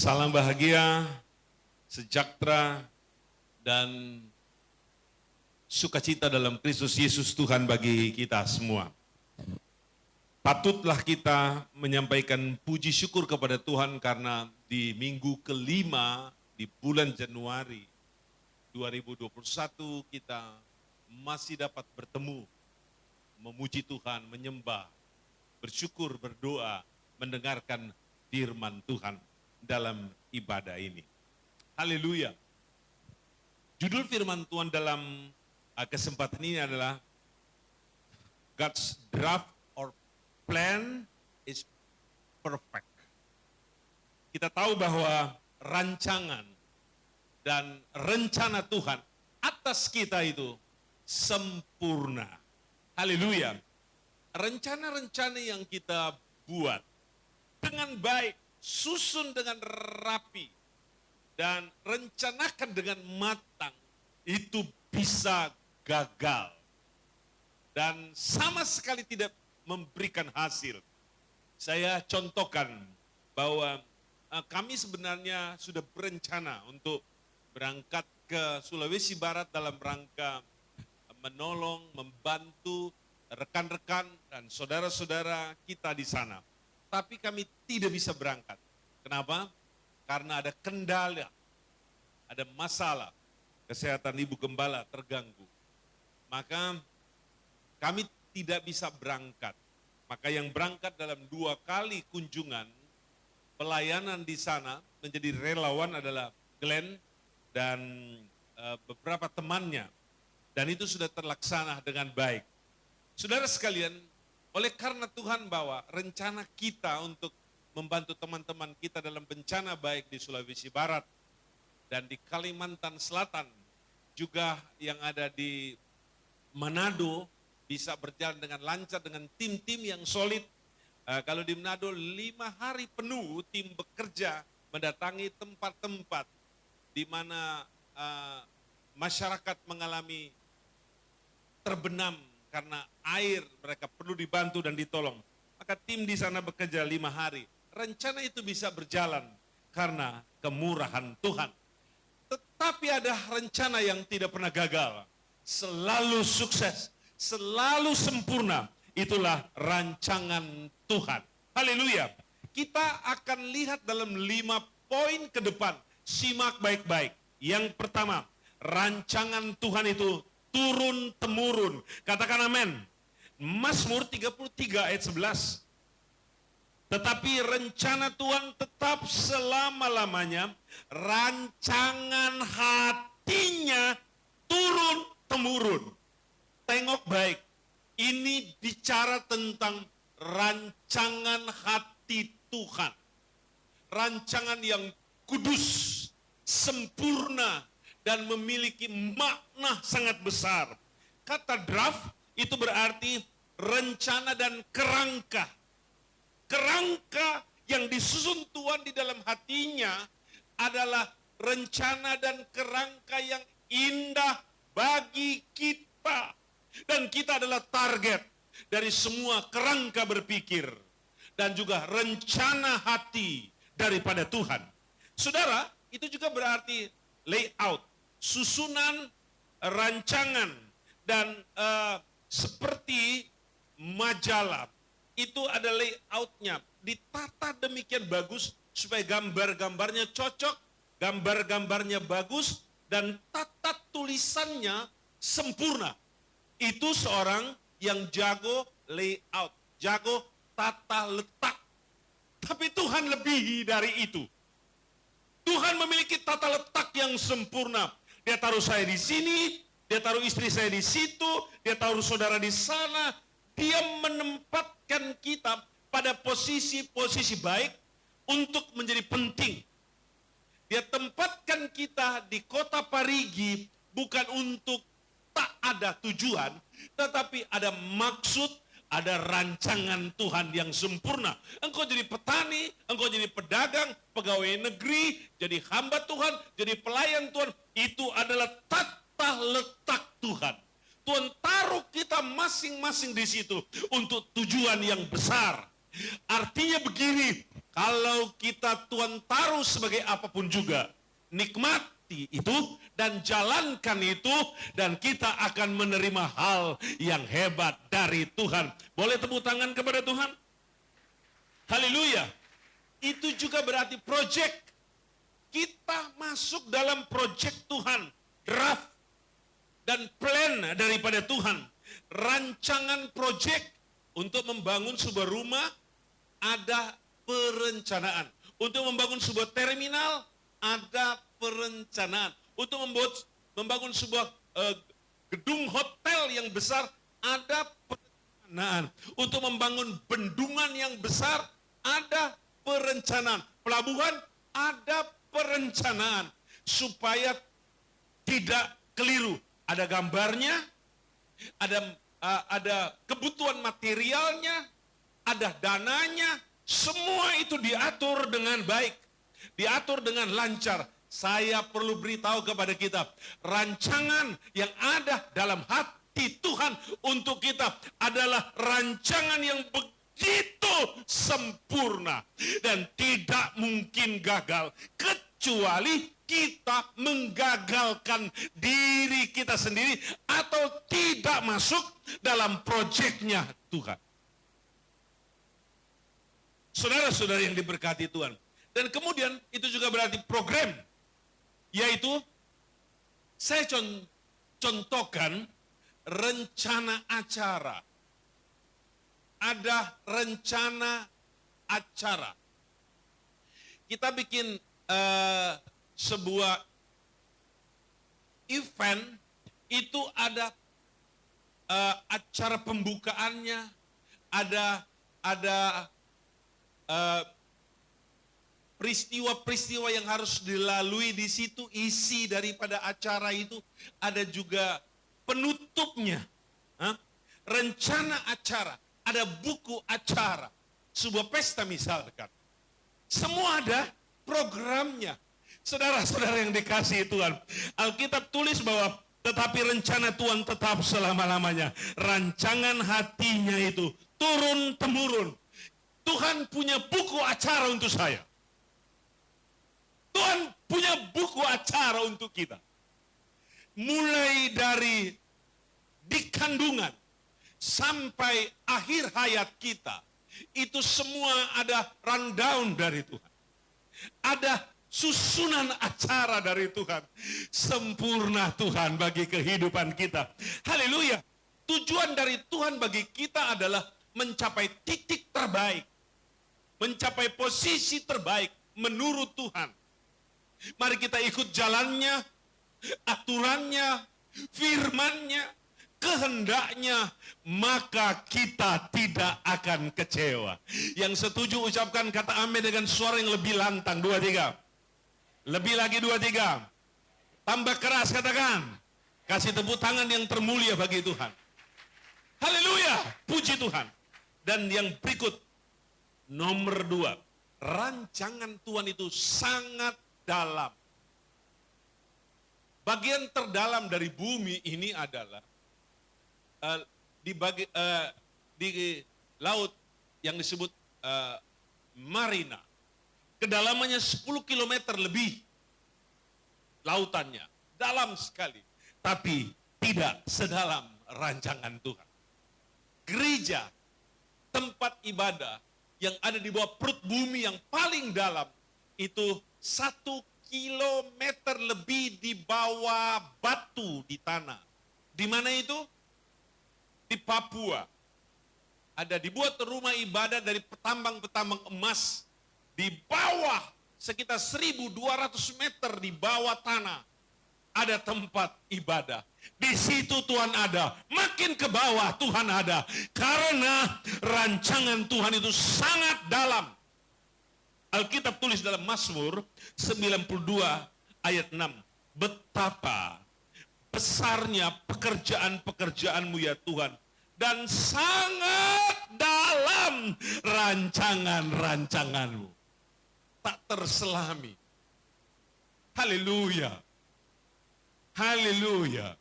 Salam bahagia, sejahtera, dan sukacita dalam Kristus Yesus Tuhan bagi kita semua. Patutlah kita menyampaikan puji syukur kepada Tuhan karena di minggu kelima di bulan Januari 2021 kita masih dapat bertemu, memuji Tuhan, menyembah, bersyukur, berdoa, mendengarkan firman Tuhan dalam ibadah ini. Haleluya. Judul firman Tuhan dalam kesempatan ini adalah God's draft or plan is perfect. Kita tahu bahwa rancangan dan rencana Tuhan atas kita itu sempurna. Haleluya. Rencana-rencana yang kita buat dengan baik, susun dengan rapi, dan rencanakan dengan matang, itu bisa gagal. Dan sama sekali tidak memberikan hasil. Saya contohkan bahwa kami sebenarnya sudah berencana untuk berangkat ke Sulawesi Barat dalam rangka menolong, membantu rekan-rekan dan saudara-saudara kita di sana. Tapi kami tidak bisa berangkat. Kenapa? Karena ada kendala, ada masalah. Kesehatan ibu gembala terganggu. Maka kami tidak bisa berangkat. Maka yang berangkat dalam 2 kali kunjungan pelayanan di sana menjadi relawan adalah Glenn dan beberapa temannya. Dan itu sudah terlaksana dengan baik. Saudara sekalian, oleh karena Tuhan bahwa rencana kita untuk membantu teman-teman kita dalam bencana baik di Sulawesi Barat dan di Kalimantan Selatan, juga yang ada di Manado bisa berjalan dengan lancar dengan tim-tim yang solid. Kalau di Manado 5 hari penuh tim bekerja mendatangi tempat-tempat di mana masyarakat mengalami terbenam karena air, mereka perlu dibantu dan ditolong. Maka tim di sana bekerja 5 hari. Rencana itu bisa berjalan karena kemurahan Tuhan. Tetapi ada rencana yang tidak pernah gagal. Selalu sukses, selalu sempurna. Itulah rancangan Tuhan. Haleluya. Kita akan lihat dalam 5 poin ke depan. Simak baik-baik. Yang pertama, rancangan Tuhan itu turun-temurun. Katakan amin. Mazmur 33 ayat 11. Tetapi rencana Tuhan tetap selama-lamanya. Rancangan hatinya turun-temurun. Tengok baik. Ini bicara tentang rancangan hati Tuhan. Rancangan yang kudus, sempurna, dan memiliki makna sangat besar. Kata draft itu berarti rencana dan kerangka. Kerangka yang disusun Tuhan di dalam hatinya adalah rencana dan kerangka yang indah bagi kita. Dan kita adalah target dari semua kerangka berpikir dan juga rencana hati daripada Tuhan. Saudara, itu juga berarti layout, susunan, rancangan, dan seperti majalah. Itu ada layoutnya, ditata demikian bagus supaya gambar-gambarnya cocok, gambar-gambarnya bagus, dan tata tulisannya sempurna. Itu seorang yang jago layout, jago tata letak. Tapi Tuhan lebih dari itu. Tuhan memiliki tata letak yang sempurna. Dia taruh saya di sini, dia taruh istri saya di situ, dia taruh saudara di sana. Dia menempatkan kita pada posisi-posisi baik untuk menjadi penting. Dia tempatkan kita di kota Parigi bukan untuk tak ada tujuan, tetapi ada maksud, ada rancangan Tuhan yang sempurna. Engkau jadi petani, engkau jadi pedagang, pegawai negeri, jadi hamba Tuhan, jadi pelayan Tuhan. Itu adalah tata letak Tuhan. Tuhan taruh kita masing-masing di situ untuk tujuan yang besar. Artinya begini, Kalau kita Tuhan taruh sebagai apapun juga, nikmati itu dan jalankan itu, dan kita akan menerima hal yang hebat dari Tuhan. Boleh tepuk tangan kepada Tuhan? Haleluya. Itu juga berarti project. Kita masuk dalam project Tuhan, draft dan plan daripada Tuhan. Rancangan project untuk membangun sebuah rumah, ada perencanaan. Untuk membangun sebuah terminal, ada perencanaan. Untuk membangun sebuah gedung hotel yang besar, ada perencanaan. Untuk membangun bendungan yang besar, ada perencanaan. Pelabuhan, ada perencanaan. Supaya tidak keliru. Ada gambarnya, ada kebutuhan materialnya, ada dananya, semua itu diatur dengan baik, diatur dengan lancar. Saya perlu beritahu kepada kita, rancangan yang ada dalam hati Tuhan untuk kita adalah rancangan yang begitu sempurna dan tidak mungkin gagal, kecuali kita menggagalkan diri kita sendiri atau tidak masuk dalam proyeknya Tuhan. Saudara-saudara yang diberkati Tuhan. Dan kemudian itu juga berarti program, yaitu saya contohkan rencana acara. Ada rencana acara. Kita bikin sebuah event, itu ada acara pembukaannya, ada peristiwa-peristiwa yang harus dilalui di situ, isi daripada acara itu, ada juga penutupnya, rencana acara, ada buku acara, sebuah pesta misalkan, semua ada programnya. Saudara-saudara yang dikasihi Tuhan, Alkitab tulis bahwa tetapi rencana Tuhan tetap selama-lamanya. Rancangan hatinya itu turun-temurun. Tuhan punya buku acara untuk saya. Tuhan punya buku acara untuk kita. Mulai dari di kandungan sampai akhir hayat kita, itu semua ada rundown dari Tuhan. Ada susunan acara dari Tuhan. Sempurna Tuhan bagi kehidupan kita. Haleluya. Tujuan dari Tuhan bagi kita adalah mencapai titik terbaik, mencapai posisi terbaik menurut Tuhan. Mari kita ikut jalannya, aturannya, firmannya, kehendaknya, maka kita tidak akan kecewa. Yang setuju ucapkan kata amin dengan suara yang lebih lantang. 2, 3. Lebih lagi 2, 3. Tambah keras katakan. Kasih tepuk tangan yang termulia bagi Tuhan. Haleluya, puji Tuhan. Dan yang berikut, nomor 2, rancangan Tuhan itu sangat dalam. Bagian terdalam dari bumi ini adalah di laut yang disebut Marina. Kedalamannya 10 km lebih lautannya. Dalam sekali. Tapi tidak sedalam rancangan Tuhan. Gereja, tempat ibadah yang ada di bawah perut bumi yang paling dalam, itu 1 kilometer lebih di bawah batu di tanah. Di mana itu? Di Papua. Ada dibuat rumah ibadah dari petambang-petambang emas. Di bawah sekitar 1.200 meter di bawah tanah ada tempat ibadah. Di situ Tuhan ada. Makin ke bawah Tuhan ada. Karena rancangan Tuhan itu sangat dalam. Alkitab tulis dalam Mazmur 92 ayat 6. Betapa besarnya pekerjaan-pekerjaanmu ya Tuhan. Dan sangat dalam rancangan-rancanganmu. Tak terselami. Haleluya. Haleluya.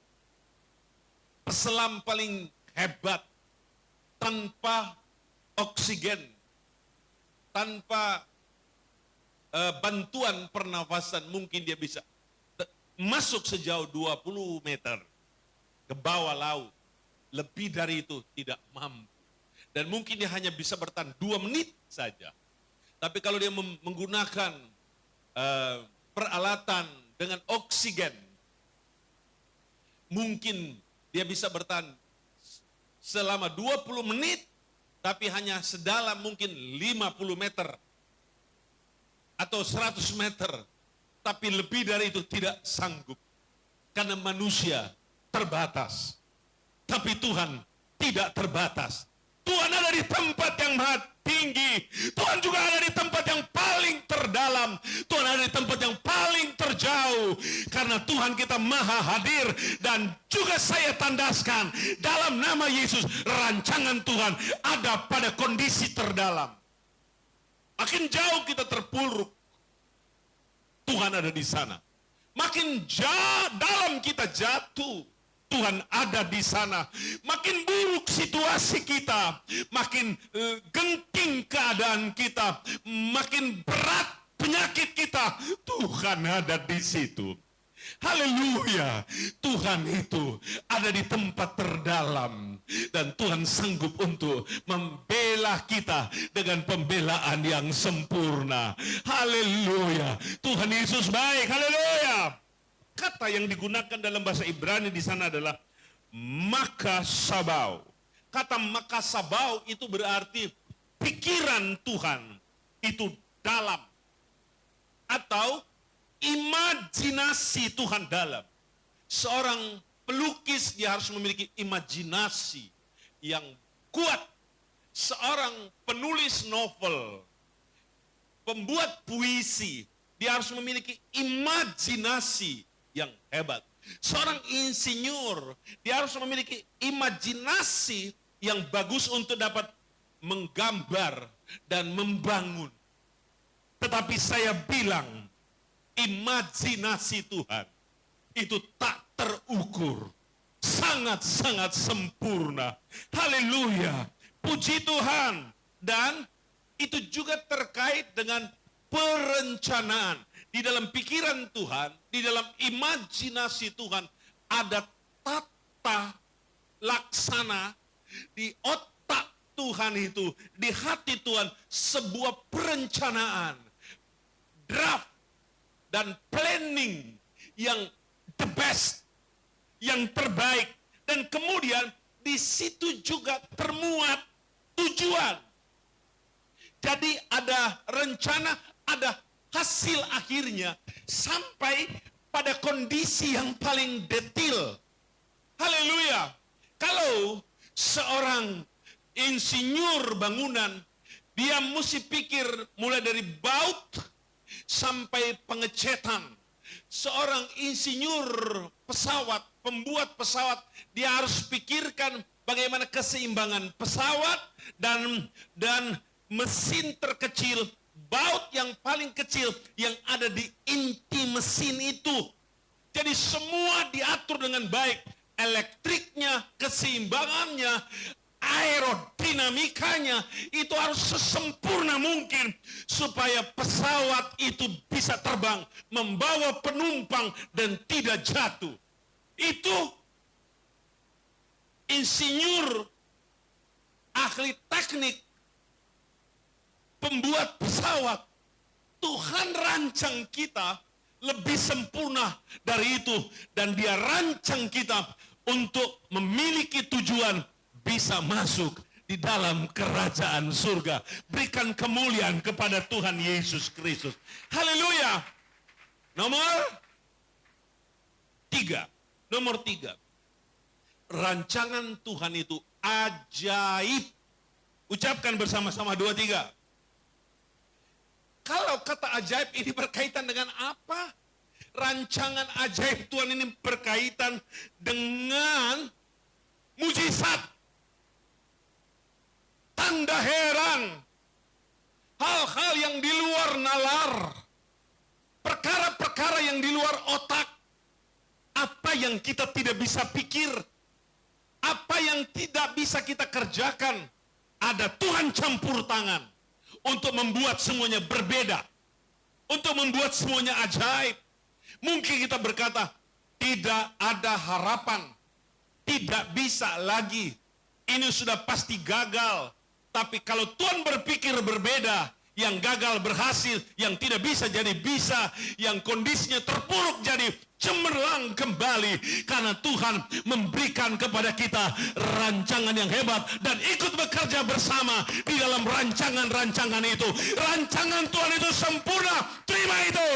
Peselam paling hebat tanpa oksigen, tanpa bantuan pernafasan, mungkin dia bisa masuk sejauh 20 meter ke bawah laut. Lebih dari itu tidak mampu. Dan mungkin dia hanya bisa bertahan 2 menit saja. Tapi kalau dia menggunakan peralatan dengan oksigen, mungkin dia bisa bertahan selama 20 menit, tapi hanya sedalam mungkin 50 meter atau 100 meter. Tapi lebih dari itu tidak sanggup. Karena manusia terbatas. Tapi Tuhan tidak terbatas. Tuhan ada di tempat yang maha tinggi. Tuhan juga ada di tempat yang paling terdalam. Tuhan ada di tempat yang paling terjauh. Karena Tuhan kita maha hadir. Dan juga saya tandaskan dalam nama Yesus, rancangan Tuhan ada pada kondisi terdalam. Makin jauh kita terpuruk, Tuhan ada di sana. Makin dalam kita jatuh, Tuhan ada di sana. Makin buruk situasi kita, makin genting keadaan kita, makin berat penyakit kita, Tuhan ada di situ. Haleluya. Tuhan itu ada di tempat terdalam. Dan Tuhan sanggup untuk membela kita dengan pembelaan yang sempurna. Haleluya. Tuhan Yesus baik. Haleluya. Kata yang digunakan dalam bahasa Ibrani di sana adalah makasabau. Kata makasabau itu berarti pikiran Tuhan itu dalam. Atau imajinasi Tuhan dalam. Seorang pelukis dia harus memiliki imajinasi yang kuat. Seorang penulis novel, pembuat puisi, dia harus memiliki imajinasi yang hebat. Seorang insinyur, dia harus memiliki imajinasi yang bagus untuk dapat menggambar dan membangun. Tetapi saya bilang, imajinasi Tuhan itu tak terukur, sangat-sangat sempurna. Haleluya, puji Tuhan. Dan itu juga terkait dengan perencanaan. Di dalam pikiran Tuhan, di dalam imajinasi Tuhan, ada tata laksana di otak Tuhan itu, di hati Tuhan, sebuah perencanaan, draft, dan planning yang the best, yang terbaik. Dan kemudian di situ juga termuat tujuan. Jadi ada rencana, ada hasil akhirnya sampai pada kondisi yang paling detail. Haleluya. Kalau seorang insinyur bangunan, dia mesti pikir mulai dari baut sampai pengecetan. Seorang insinyur pesawat, pembuat pesawat, dia harus pikirkan bagaimana keseimbangan pesawat dan mesin terkecil, baut yang paling kecil yang ada di inti mesin itu. Jadi semua diatur dengan baik, elektriknya, keseimbangannya, aerodinamikanya itu harus sesempurna mungkin supaya pesawat itu bisa terbang, membawa penumpang dan tidak jatuh. Itu insinyur, ahli teknik, pembuat pesawat. Tuhan rancang kita lebih sempurna dari itu, dan dia rancang kita untuk memiliki tujuan bisa masuk di dalam kerajaan surga. Berikan kemuliaan kepada Tuhan Yesus Kristus. Haleluya. Nomor 3. Rancangan Tuhan itu ajaib. Ucapkan bersama-sama 2, 3. Kalau kata ajaib ini berkaitan dengan apa? Rancangan ajaib Tuhan ini berkaitan dengan mujizat, tanda heran, hal-hal yang di luar nalar, perkara-perkara yang di luar otak, apa yang kita tidak bisa pikir, apa yang tidak bisa kita kerjakan, ada Tuhan campur tangan untuk membuat semuanya berbeda. untuk membuat semuanya ajaib. Mungkin kita berkata, tidak ada harapan, tidak bisa lagi, ini sudah pasti gagal. Tapi kalau Tuhan berpikir berbeda, yang gagal berhasil, yang tidak bisa jadi bisa, yang kondisinya terpuruk jadi cemerlang kembali. Karena Tuhan memberikan kepada kita rancangan yang hebat dan ikut bekerja bersama di dalam rancangan-rancangan itu. Rancangan Tuhan itu sempurna, terima itu.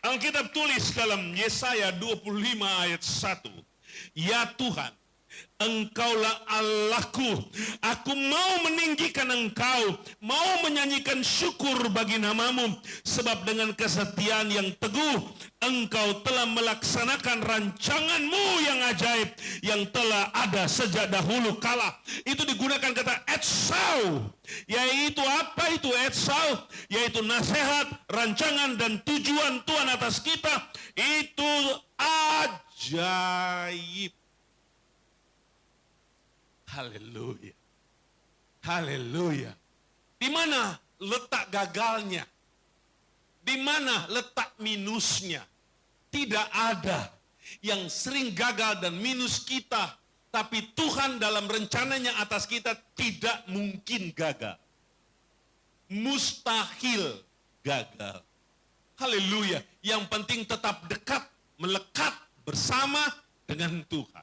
Alkitab tulis dalam Yesaya 25 ayat 1. Ya Tuhan, Engkaulah Allahku, aku mau meninggikan Engkau, mau menyanyikan syukur bagi namamu, sebab dengan kesetiaan yang teguh, Engkau telah melaksanakan rancanganmu yang ajaib, yang telah ada sejak dahulu kala. Itu digunakan kata etsau, yaitu apa itu etsau? Yaitu nasihat, rancangan, dan tujuan Tuhan atas kita, itu ajaib. Haleluya. Haleluya. Di mana letak gagalnya? Di mana letak minusnya? Tidak ada. Yang sering gagal dan minus kita, tapi Tuhan dalam rencananya atas kita tidak mungkin gagal. Mustahil gagal. Haleluya. Yang penting tetap dekat, melekat bersama dengan Tuhan.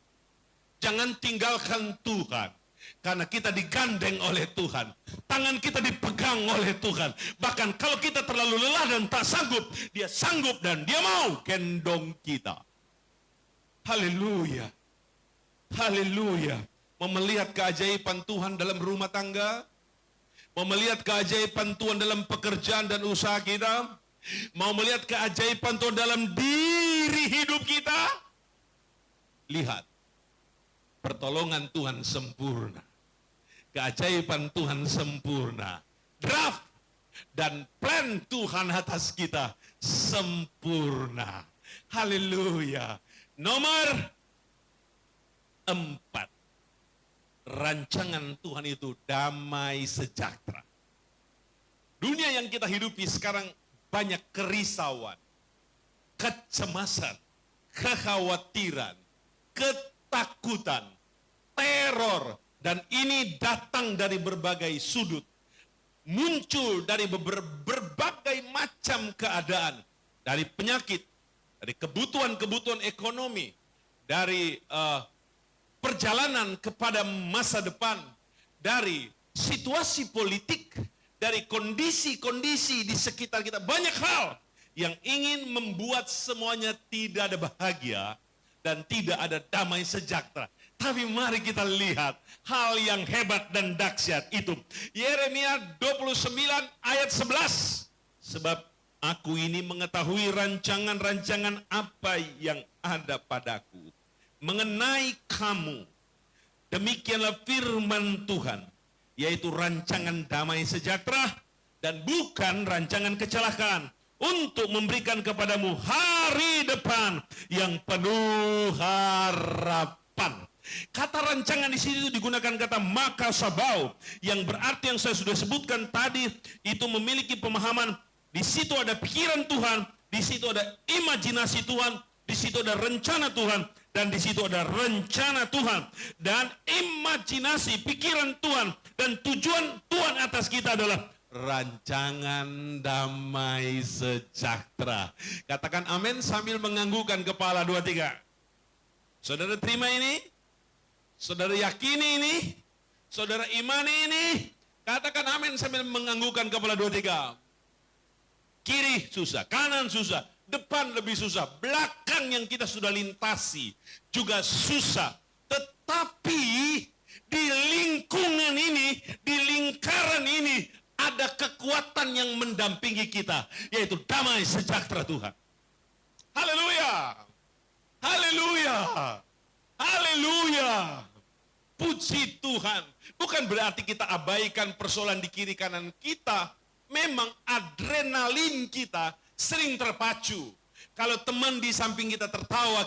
Jangan tinggalkan Tuhan. Karena kita digandeng oleh Tuhan. Tangan kita dipegang oleh Tuhan. Bahkan kalau kita terlalu lelah dan tak sanggup, Dia sanggup dan Dia mau gendong kita. Haleluya. Haleluya. Mau melihat keajaiban Tuhan dalam rumah tangga? Mau melihat keajaiban Tuhan dalam pekerjaan dan usaha kita? Mau melihat keajaiban Tuhan dalam diri hidup kita? Lihat. Pertolongan Tuhan sempurna. Keajaiban Tuhan sempurna. Draft dan plan Tuhan atas kita sempurna. Haleluya. Nomor 4. Rancangan Tuhan itu damai sejahtera. Dunia yang kita hidupi sekarang banyak kerisauan, kecemasan, kekhawatiran, ketakutan, teror, dan ini datang dari berbagai sudut, muncul dari berbagai macam keadaan, dari penyakit, dari kebutuhan-kebutuhan ekonomi, dari perjalanan kepada masa depan, dari situasi politik, dari kondisi-kondisi di sekitar kita, banyak hal yang ingin membuat semuanya tidak ada bahagia dan tidak ada damai sejahtera. Tapi mari kita lihat hal yang hebat dan dahsyat itu. Yeremia 29 ayat 11. Sebab aku ini mengetahui rancangan-rancangan apa yang ada padaku mengenai kamu. Demikianlah firman Tuhan, yaitu rancangan damai sejahtera dan bukan rancangan kecelakaan, untuk memberikan kepadamu hari depan yang penuh harapan. Kata rancangan di sini digunakan kata makasabau, yang berarti yang saya sudah sebutkan tadi, itu memiliki pemahaman. Di situ ada pikiran Tuhan, di situ ada imajinasi Tuhan, di situ ada rencana Tuhan, dan di situ ada rencana Tuhan. Dan imajinasi, pikiran Tuhan, dan tujuan Tuhan atas kita adalah rancangan damai sejahtera. Katakan amin sambil menganggukkan kepala 2, 3. Saudara terima ini? Saudara yakini ini? Saudara imani ini? Katakan amin sambil menganggukkan kepala 2, 3. Kiri susah, kanan susah, depan lebih susah, belakang yang kita sudah lintasi juga susah. Tetapi di lingkungan ini, di lingkaran ini, ada kekuatan yang mendampingi kita, yaitu damai sejahtera Tuhan. Haleluya. Haleluya. Haleluya. Puji Tuhan. Bukan berarti kita abaikan persoalan di kiri kanan kita. Memang adrenalin kita sering terpacu. Kalau teman di samping kita tertawa.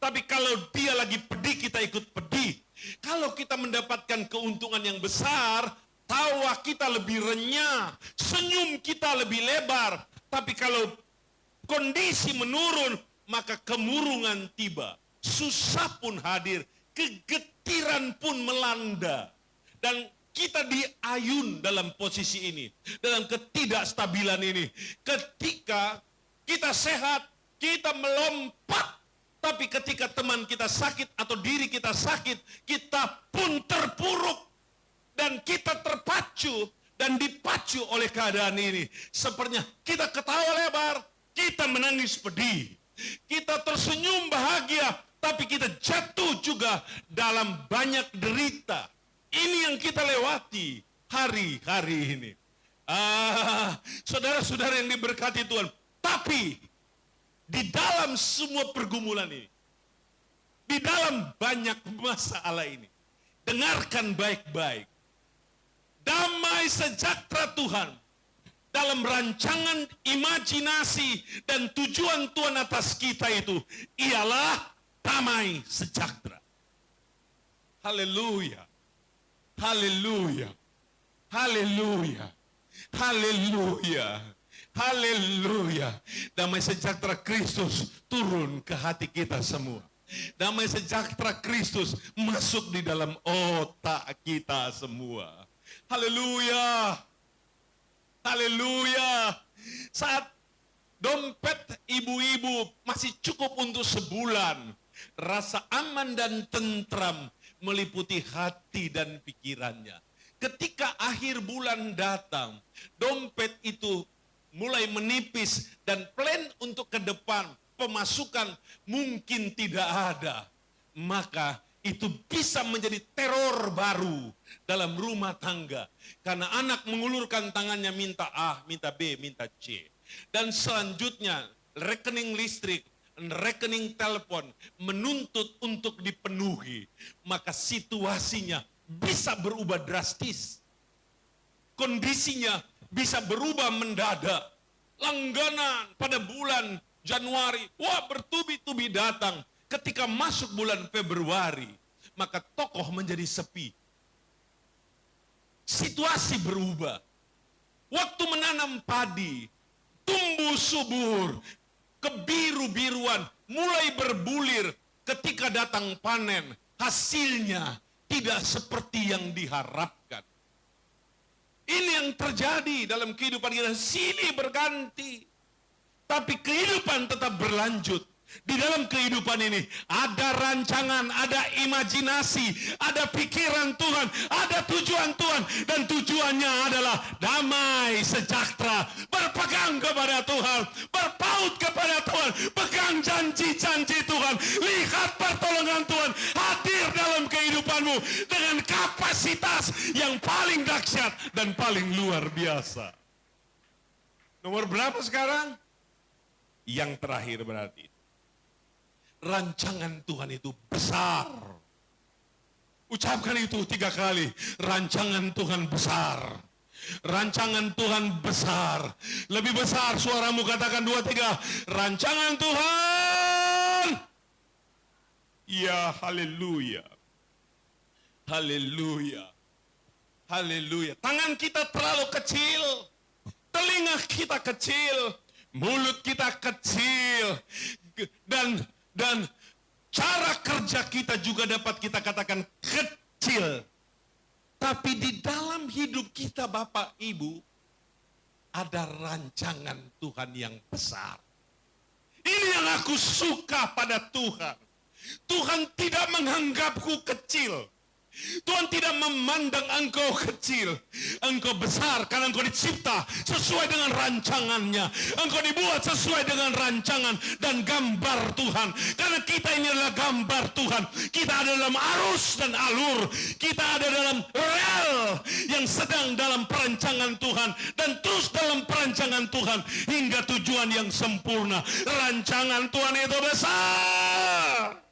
Tapi kalau dia lagi pedih, kita ikut pedih. Kalau kita mendapatkan keuntungan yang besar, tawa kita lebih renyah, senyum kita lebih lebar. Tapi kalau kondisi menurun, maka kemurungan tiba. Susah pun hadir, kegetiran pun melanda. Dan kita diayun dalam posisi ini, dalam ketidakstabilan ini. Ketika kita sehat, kita melompat. Tapi ketika teman kita sakit atau diri kita sakit, kita pun terpuruk. Dan kita terpacu dan dipacu oleh keadaan ini. Sepertinya kita ketawa lebar, kita menangis pedih. Kita tersenyum bahagia, tapi kita jatuh juga dalam banyak derita. Ini yang kita lewati hari-hari ini. Saudara-saudara yang diberkati Tuhan. Tapi di dalam semua pergumulan ini, di dalam banyak masalah ini, dengarkan baik-baik. Damai sejahtera Tuhan dalam rancangan imajinasi dan tujuan Tuhan atas kita itu ialah damai sejahtera. Haleluya. Haleluya. Haleluya. Haleluya. Haleluya. Damai sejahtera Kristus turun ke hati kita semua. Damai sejahtera Kristus masuk di dalam otak kita semua. Haleluya. Haleluya. Saat dompet ibu-ibu masih cukup untuk sebulan, rasa aman dan tentram meliputi hati dan pikirannya. Ketika akhir bulan datang, dompet itu mulai menipis dan plan untuk ke depan, pemasukan mungkin tidak ada. Maka itu bisa menjadi teror baru dalam rumah tangga. Karena anak mengulurkan tangannya minta A, minta B, minta C. Dan selanjutnya rekening listrik, rekening telepon menuntut untuk dipenuhi. Maka situasinya bisa berubah drastis. Kondisinya bisa berubah mendadak. Langganan pada bulan Januari, wah bertubi-tubi datang. Ketika masuk bulan Februari, maka tokoh menjadi sepi. Situasi berubah. Waktu menanam padi, tumbuh subur, kebiru-biruan, mulai berbulir. Ketika datang panen, hasilnya tidak seperti yang diharapkan. Ini yang terjadi dalam kehidupan kita. Silih berganti, tapi kehidupan tetap berlanjut. Di dalam kehidupan ini ada rancangan, ada imajinasi, ada pikiran Tuhan, ada tujuan Tuhan, dan tujuannya adalah damai sejahtera. Berpegang kepada Tuhan, berpaut kepada Tuhan, pegang janji-janji Tuhan, lihat pertolongan Tuhan hadir dalam kehidupanmu dengan kapasitas yang paling dahsyat dan paling luar biasa. Nomor berapa sekarang? Yang terakhir berarti. Rancangan Tuhan itu besar. Ucapkan itu 3 kali. Rancangan Tuhan besar. Rancangan Tuhan besar. Lebih besar suaramu, katakan 2, 3. Rancangan Tuhan. Ya, haleluya. Haleluya. Haleluya. Tangan kita terlalu kecil. Telinga kita kecil. Mulut kita kecil. Dan cara kerja kita juga dapat kita katakan kecil. Tapi di dalam hidup kita Bapak Ibu, ada rancangan Tuhan yang besar. Ini yang aku suka pada Tuhan. Tuhan tidak menganggapku kecil. Tuhan tidak memandang engkau kecil. Engkau besar karena engkau dicipta sesuai dengan rancangannya. Engkau dibuat sesuai dengan rancangan dan gambar Tuhan. Karena kita ini adalah gambar Tuhan. Kita ada dalam arus dan alur. Kita ada dalam rel yang sedang dalam perancangan Tuhan. Dan terus dalam perancangan Tuhan hingga tujuan yang sempurna. Rancangan Tuhan itu besar.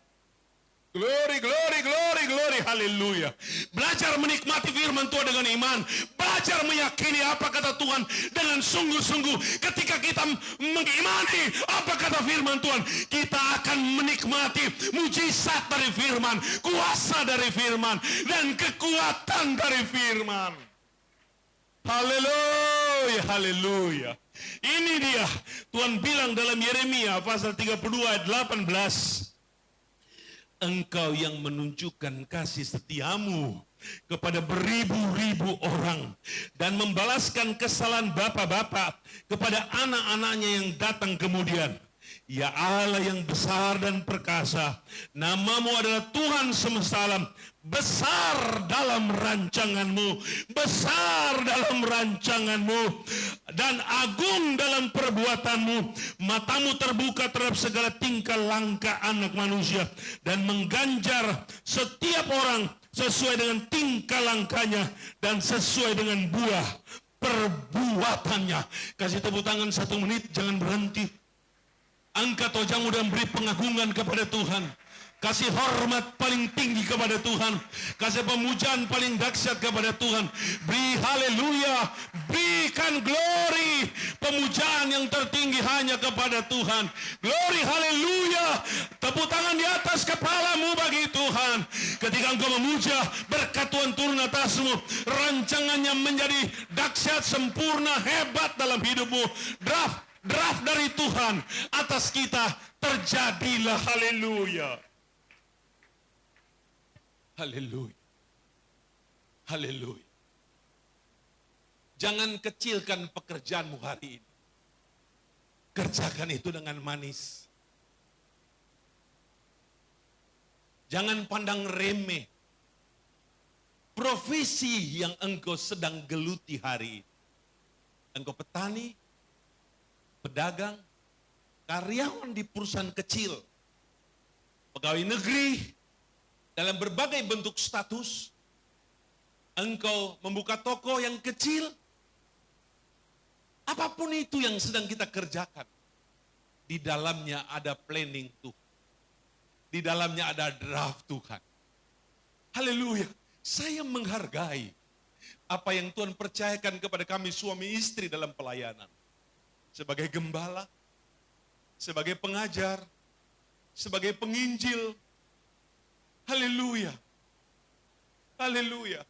Glory, glory, glory, glory, haleluya. Belajar menikmati firman Tuhan dengan iman. Belajar meyakini apa kata Tuhan dengan sungguh-sungguh. Ketika kita mengimani apa kata firman Tuhan, kita akan menikmati mujizat dari firman, kuasa dari firman, dan kekuatan dari firman. Haleluya, haleluya. Ini dia Tuhan bilang dalam Yeremia pasal 32 ayat 18. Engkau yang menunjukkan kasih setiamu kepada beribu-ribu orang dan membalaskan kesalahan bapak-bapak kepada anak-anaknya yang datang kemudian. Ya Allah yang besar dan perkasa, namamu adalah Tuhan semesta alam, besar dalam rancanganmu, besar dalam rancanganmu, dan agung dalam perbuatanmu. Matamu terbuka terhadap segala tingkah langkah anak manusia, dan mengganjar setiap orang sesuai dengan tingkah langkahnya dan sesuai dengan buah perbuatannya. Kasih tepuk tangan 1 menit, jangan berhenti. Angkat wajahmu dan beri pengagungan kepada Tuhan. Kasih hormat paling tinggi kepada Tuhan. Kasih pemujaan paling dahsyat kepada Tuhan. Beri haleluya, berikan glory, pemujaan yang tertinggi hanya kepada Tuhan. Glory, haleluya. Tepuk tangan di atas kepalamu bagi Tuhan. Ketika engkau memuja, berkat Tuhan turun atasmu. Rancangannya menjadi dahsyat, sempurna, hebat dalam hidupmu. Draft dari Tuhan atas kita terjadilah. Haleluya. Haleluya. Haleluya. Jangan kecilkan pekerjaanmu hari ini. Kerjakan itu dengan manis. Jangan pandang remeh profesi yang engkau sedang geluti hari ini. Engkau petani, pedagang, karyawan di perusahaan kecil, pegawai negeri, dalam berbagai bentuk status, engkau membuka toko yang kecil, apapun itu yang sedang kita kerjakan, di dalamnya ada planning Tuhan, di dalamnya ada draft Tuhan. Haleluya, saya menghargai apa yang Tuhan percayakan kepada kami suami istri dalam pelayanan. Sebagai gembala, sebagai pengajar, sebagai penginjil. Haleluya. Haleluya.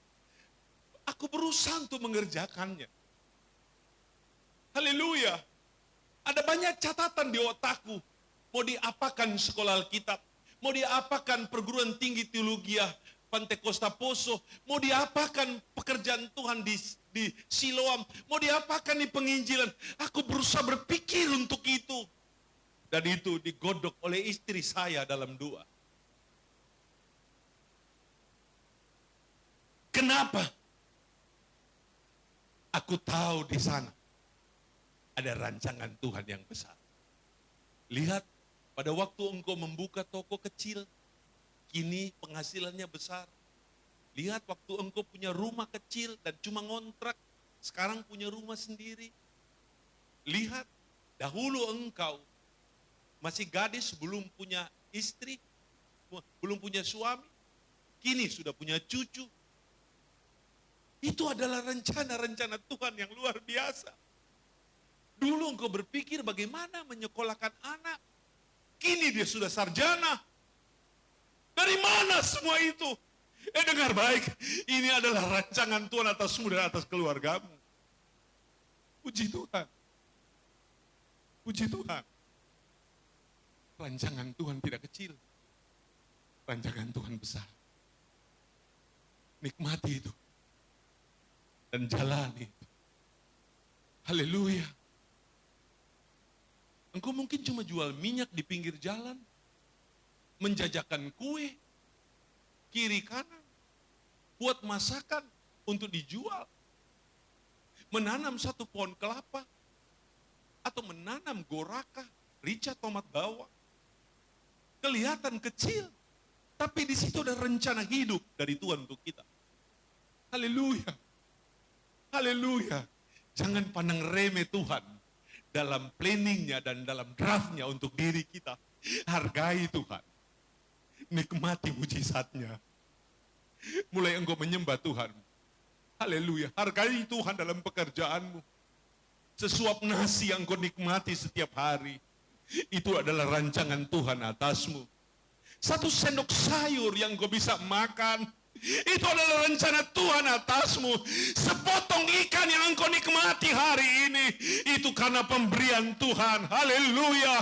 Aku berusaha untuk mengerjakannya. Haleluya. Ada banyak catatan di otakku. Mau diapakan sekolah Alkitab, mau diapakan perguruan tinggi teologi Pantekosta Poso, mau diapakan pekerjaan Tuhan di Siloam, mau diapakan di penginjilan. Aku berusaha berpikir untuk itu. Dan itu digodok oleh istri saya dalam doa. Kenapa? Aku tahu di sana ada rancangan Tuhan yang besar. Lihat, pada waktu engkau membuka toko kecil, kini penghasilannya besar. Lihat waktu engkau punya rumah kecil dan cuma ngontrak, sekarang punya rumah sendiri. Lihat, dahulu engkau masih gadis, belum punya istri, belum punya suami, kini sudah punya cucu. Itu adalah rencana-rencana Tuhan yang luar biasa. Dulu engkau berpikir bagaimana menyekolahkan anak, kini dia sudah sarjana. Dari mana semua itu? Dengar baik, ini adalah rancangan Tuhan atasmu dan atas keluargamu. Puji Tuhan. Puji Tuhan. Rancangan Tuhan tidak kecil. Rancangan Tuhan besar. Nikmati itu. Dan jalani itu. Haleluya. Engkau mungkin cuma jual minyak di pinggir jalan, menjajakan kue, kiri kanan, buat masakan untuk dijual, menanam 1 pohon kelapa, atau menanam goraka, rica, tomat bawang. Kelihatan kecil, tapi di situ ada rencana hidup dari Tuhan untuk kita. Haleluya. Haleluya. Jangan pandang remeh Tuhan dalam planningnya dan dalam draftnya untuk diri kita. Hargai Tuhan. Nikmati mujizatnya. Mulai engkau menyembah Tuhan. Haleluya. Hargai Tuhan dalam pekerjaanmu. Sesuap nasi yang engkau nikmati setiap hari, itu adalah rancangan Tuhan atasmu. 1 sendok sayur yang engkau bisa makan, Itu adalah rencana Tuhan atasmu. Sepotong ikan yang engkau nikmati hari ini, itu karena pemberian Tuhan. Haleluya,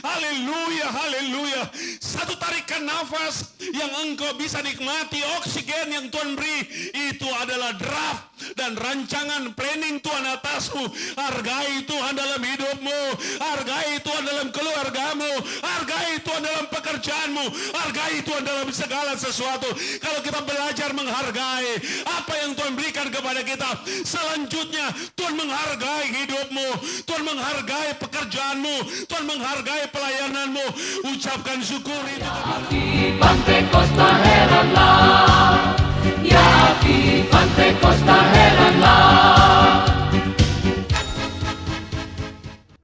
haleluya, haleluya. Satu tarikan nafas yang engkau bisa nikmati, oksigen yang Tuhan beri, itu adalah draft dan rancangan planning Tuhan atasmu. Hargai Tuhan dalam hidupmu, hargai Tuhan dalam keluargamu, hargai Tuhan dalam pekerjaanmu, hargai Tuhan dalam segala sesuatu. Kalau kita belajar menghargai apa yang Tuhan berikan kepada kita, selanjutnya Tuhan menghargai hidupmu, Tuhan menghargai pekerjaanmu, Tuhan menghargai pelayananmu. Ucapkan syukur itu kepada Pantekosta heranlah, ya api Pantekosta heranlah.